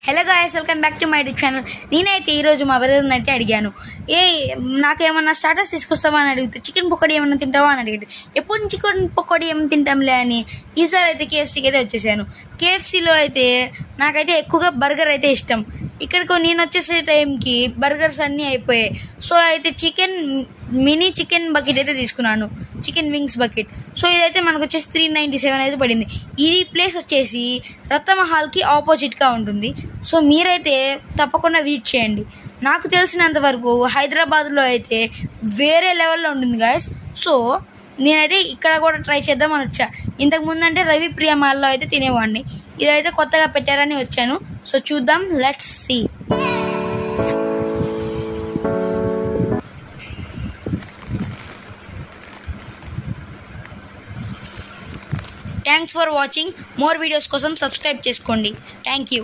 Hello guys, welcome back to my channel. నేనైతే ఈరోజు మా బ్రదర్ని అయితే అడిగాను, నాకేమన్నా స్టార్టర్స్ తీసుకొస్తావా అని అడిగితే చికెన్ పకోడీ ఏమన్నా తింటావా అని అడిగాడు. ఎప్పుడు చికెన్ పకోడీ ఏమైనా తింటాంలే అని ఈసారి అయితే కేఎఫ్సీకి అయితే వచ్చేసాను. కేఎఫ్సీలో అయితే నాకైతే ఎక్కువగా బర్గర్ అయితే ఇష్టం. ఇక్కడికి నేను వచ్చేసే టైంకి బర్గర్స్ అన్నీ అయిపోయాయి. సో అయితే మినీ చికెన్ బకెట్ అయితే తీసుకున్నాను, చికెన్ వింగ్స్ బకెట్. సో ఇదైతే మనకు వచ్చేసి 397 అయితే పడింది. ఇది ప్లేస్ వచ్చేసి రత్నమహల్కి ఆపోజిట్గా ఉంటుంది. సో మీరైతే తప్పకుండా విజిట్ చేయండి. నాకు తెలిసినంత వరకు హైదరాబాద్లో అయితే వేరే లెవెల్లో ఉంటుంది గాయస్. సో నేనైతే ఇక్కడ కూడా ట్రై చేద్దామని వచ్చా. ఇంతకు ముందు అంటే రవి ప్రియ మాల్లో అయితే తినేవాడిని. ఇదైతే కొత్తగా పెట్టారని వచ్చాను. సో చూద్దాం, let's see. Thanks for watching. More videos కోసం సబ్స్క్రైబ్ చేసుకోండి. Thank you.